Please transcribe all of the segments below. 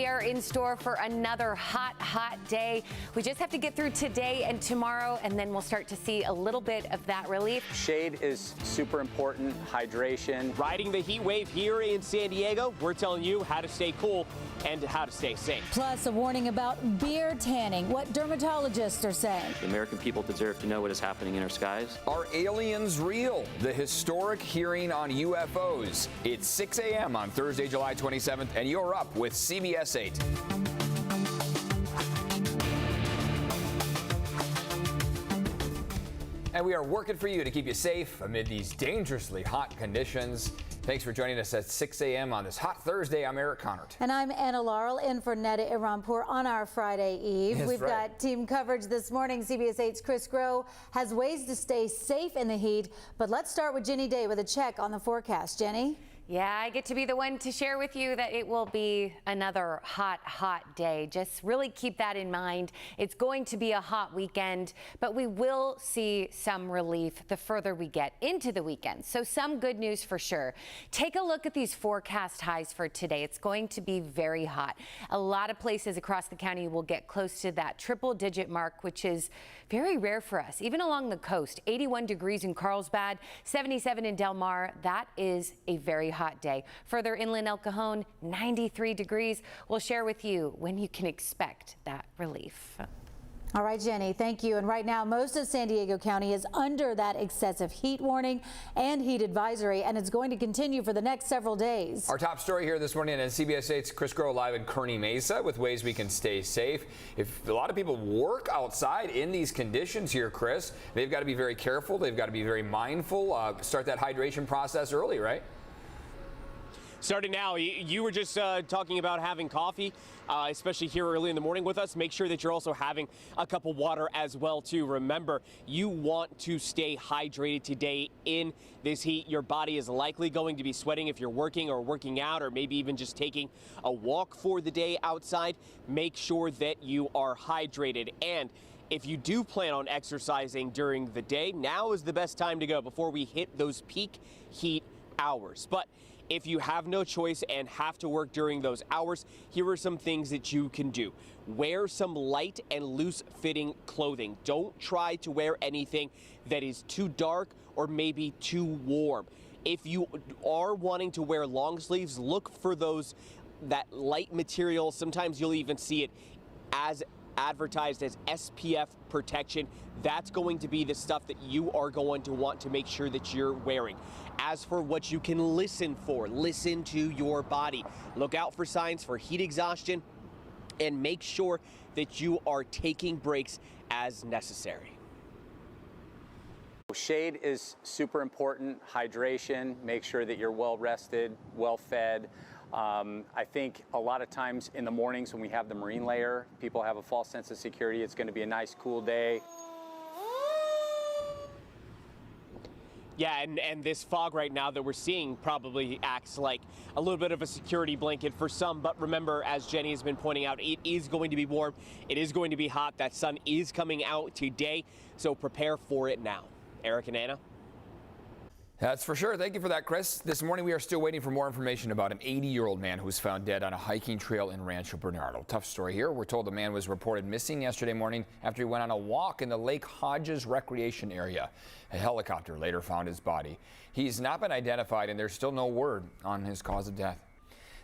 we are in store for another hot day. We just have to get through today and tomorrow, and then we'll start to see a little bit of that relief. Shade is super important, hydration. Riding the heat wave here in San Diego, we're telling you how to stay cool and how to stay safe. Plus, a warning about beer tanning, what dermatologists are saying. The American people deserve to know what is happening in our skies. Are aliens real? The historic hearing on UFOs. It's 6 a.m. on Thursday, July 27th, and you're up with CBS8. And we are working for you to keep you safe amid these dangerously hot conditions. Thanks for joining us at 6 a.m. on this hot Thursday. I'm Eric Connert. And I'm Anna Laurel, in for Neda Iranpour on our Friday Eve. That's We've right. got team coverage this morning. CBS8's Chris Groh has ways to stay safe in the heat. But let's start with Jenny Day with a check on the forecast. Jenny? Yeah, I get to be the one to share with you that it will be another hot day. Just really keep that in mind. It's going to be a hot weekend, but we will see some relief the further we get into the weekend. So some good news for sure. Take a look at these forecast highs for today. It's going to be very hot. A lot of places across the county will get close to that triple-digit mark, which is very rare for us, even along the coast. 81 degrees in Carlsbad, 77 in Del Mar. That is a very hot day. Further inland El Cajon, 93 degrees. We'll share with you when you can expect that relief. All right, Jenny, thank you. And right now, most of San Diego County is under that excessive heat warning and heat advisory, and it's going to continue for the next several days. Our top story here this morning at CBS8's Chris Groh live in Kearney Mesa with ways we can stay safe. If a lot of people work outside in these conditions here, Chris, they've got to be very careful. They've got to be very mindful. Start that hydration process early, right? Starting now, you were just talking about having coffee, especially here early in the morning with us. Make sure that you're also having a cup of water as well, too. Remember, you want to stay hydrated today in this heat. Your body is likely going to be sweating if you're working or working out, or maybe even just taking a walk for the day outside. Make sure that you are hydrated. And if you do plan on exercising during the day, now is the best time to go before we hit those peak heat hours. But if you have no choice and have to work during those hours, here are some things that you can do. Wear some light and loose fitting clothing. Don't try to wear anything that is too dark or maybe too warm. If you are wanting to wear long sleeves, look for that light material. Sometimes you'll even see it as advertised as SPF protection. That's going to be the stuff that you are going to want to make sure that you're wearing. As for what you can listen for, listen to your body. Look out for signs for heat exhaustion and make sure that you are taking breaks as necessary. Shade is super important, hydration, make sure that you're well rested, well fed. I think a lot of times in the mornings when we have the marine layer, people have a false sense of security. It's going to be a nice cool day. Yeah, and this fog right now that we're seeing probably acts like a little bit of a security blanket for some. But remember, as Jenny has been pointing out, it is going to be warm. It is going to be hot. That sun is coming out today, so prepare for it now. Eric and Anna. That's for sure. Thank you for that, Chris. This morning, we are still waiting for more information about an 80-year-old man who was found dead on a hiking trail in Rancho Bernardo. Tough story here. We're told the man was reported missing yesterday morning after he went on a walk in the Lake Hodges recreation area. A helicopter later found his body. He's not been identified, and there's still no word on his cause of death.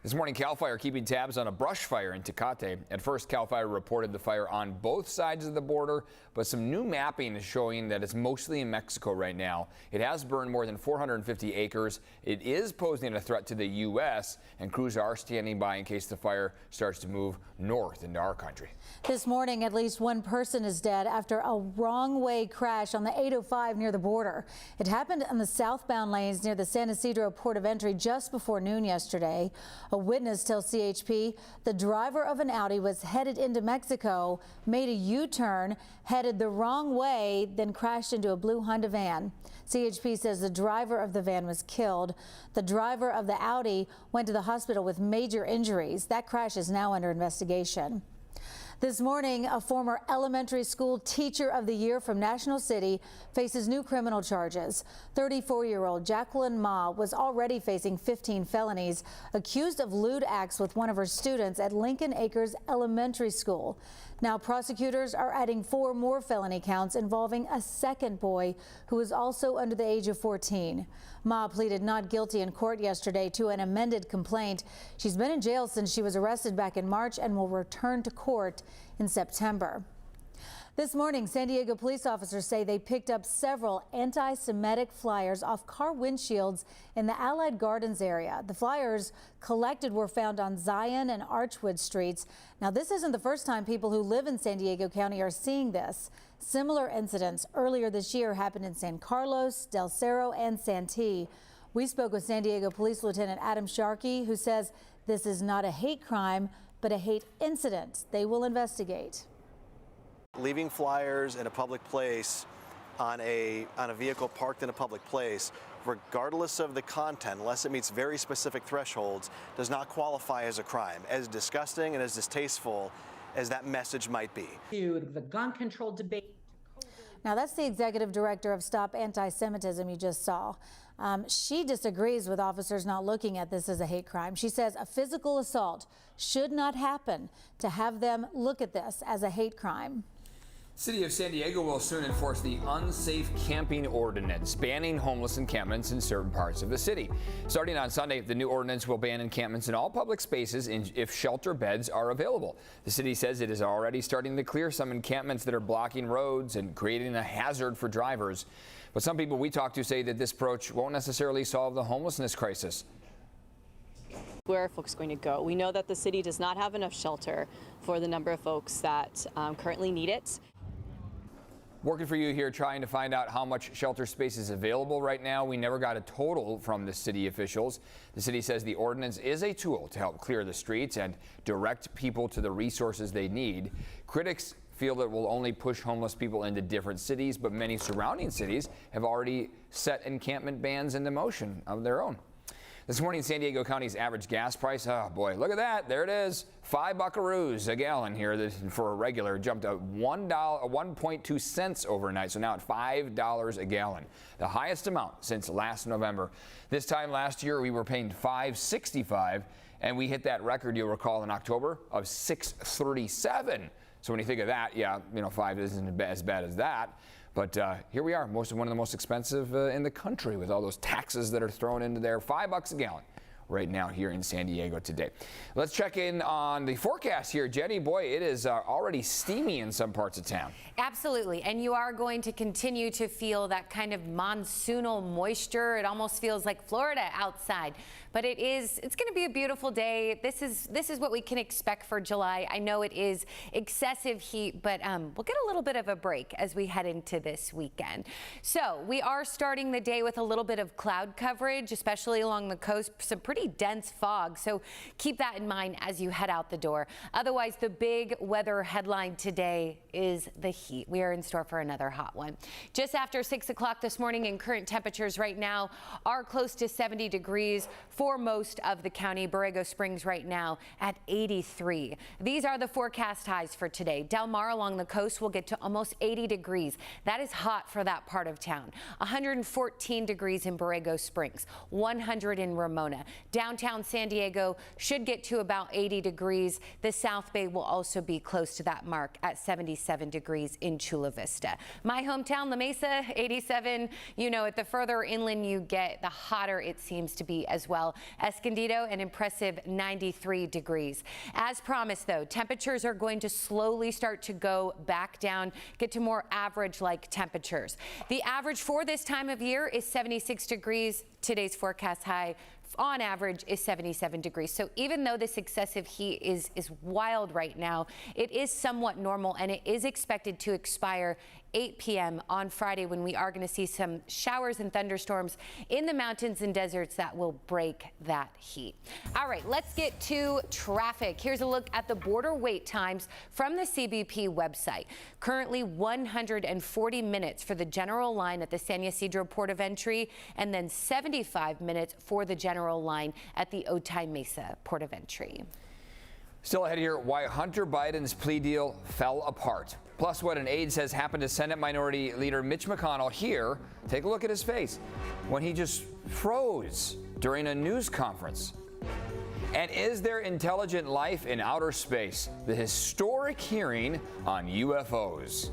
This morning, CAL FIRE keeping tabs on a brush fire in Tecate. At first, CAL FIRE reported the fire on both sides of the border, but some new mapping is showing that it's mostly in Mexico right now. It has burned more than 450 acres. It is posing a threat to the U.S., and crews are standing by in case the fire starts to move north into our country. This morning, at least one person is dead after a wrong-way crash on the 805 near the border. It happened on the southbound lanes near the San Ysidro port of entry just before noon yesterday. A witness tells CHP the driver of an Audi was headed into Mexico, made a U-turn, headed the wrong way, then crashed into a blue Honda van. CHP says the driver of the van was killed. The driver of the Audi went to the hospital with major injuries. That crash is now under investigation. This morning, a former elementary school teacher of the year from National City faces new criminal charges. 34-year-old Jacqueline Ma was already facing 15 felonies, accused of lewd acts with one of her students at Lincoln Acres Elementary School. Now prosecutors are adding 4 more felony counts involving a second boy who is also under the age of 14. Ma pleaded not guilty in court yesterday to an amended complaint. She's been in jail since she was arrested back in March and will return to court in September. This morning, San Diego police officers say they picked up several anti-Semitic flyers off car windshields in the Allied Gardens area. The flyers collected were found on Zion and Archwood streets. Now, this isn't the first time people who live in San Diego County are seeing this. Similar incidents earlier this year happened in San Carlos, Del Cerro, and Santee. We spoke with San Diego Police Lieutenant Adam Sharkey, who says this is not a hate crime, but a hate incident. They will investigate. Leaving flyers in a public place on a vehicle parked in a public place, regardless of the content, unless it meets very specific thresholds, does not qualify as a crime. As disgusting and as distasteful as that message might be. To the gun control debate. Now, that's the executive director of Stop Anti-Semitism you just saw. She disagrees with officers not looking at this as a hate crime. She says a physical assault should not happen to have them look at this as a hate crime. City of San Diego will soon enforce the Unsafe Camping Ordinance, banning homeless encampments in certain parts of the city. Starting on Sunday, the new ordinance will ban encampments in all public spaces if shelter beds are available. The city says it is already starting to clear some encampments that are blocking roads and creating a hazard for drivers. But some people we talked to say that this approach won't necessarily solve the homelessness crisis. Where are folks going to go? We know that the city does not have enough shelter for the number of folks that currently need it. Working for you here, trying to find out how much shelter space is available right now. We never got a total from the city officials. The city says the ordinance is a tool to help clear the streets and direct people to the resources they need. Critics feel that it will only push homeless people into different cities, but many surrounding cities have already set encampment bans into motion of their own. This morning, San Diego County's average gas price, oh boy, look at that, there it is, 5 buckaroos a gallon here for a regular, jumped up $1.2 cents overnight, so now at $5 a gallon, the highest amount since last November. This time last year, we were paying $5.65, and we hit that record, you'll recall, in October of $6.37. So when you think of that, yeah, you know, 5 isn't as bad as that. But here we are, one of the most expensive in the country with all those taxes that are thrown into there. $5 a gallon right now here in San Diego today. Let's check in on the forecast here. Jenny, boy, it is already steamy in some parts of town. Absolutely, and you are going to continue to feel that kind of monsoonal moisture. It almost feels like Florida outside. But it's going to be a beautiful day. This is what we can expect for July. I know it is excessive heat, but we'll get a little bit of a break as we head into this weekend. So we are starting the day with a little bit of cloud coverage, especially along the coast, some pretty dense fog. So keep that in mind as you head out the door. Otherwise, the big weather headline today is the heat. We are in store for another hot one. Just after 6 o'clock this morning, and current temperatures right now are close to 70 degrees for most of the county. Borrego Springs right now at 83. These are the forecast highs for today. Del Mar along the coast will get to almost 80 degrees. That is hot for that part of town. 114 degrees in Borrego Springs, 100 in Ramona. Downtown San Diego should get to about 80 degrees. The South Bay will also be close to that mark at 77 degrees in Chula Vista. My hometown, La Mesa, 87. You know, the further inland you get, the hotter it seems to be as well. Escondido, an impressive 93 degrees. As promised, though, temperatures are going to slowly start to go back down, get to more average-like temperatures. The average for this time of year is 76 degrees. Today's forecast high on average is 77 degrees. So even though this excessive heat is wild right now, it is somewhat normal, and it is expected to expire 8 p.m. on Friday, when we are going to see some showers and thunderstorms in the mountains and deserts that will break that heat. All right, let's get to traffic. Here's a look at the border wait times from the CBP website. Currently 140 minutes for the general line at the San Ysidro Port of Entry, and then 75 minutes for the general line at the Otay Mesa Port of Entry. Still ahead here, why Hunter Biden's plea deal fell apart. Plus what an aide says happened to Senate Minority Leader Mitch McConnell here. Take a look at his face when he just froze during a news conference. And is there intelligent life in outer space? The historic hearing on UFOs.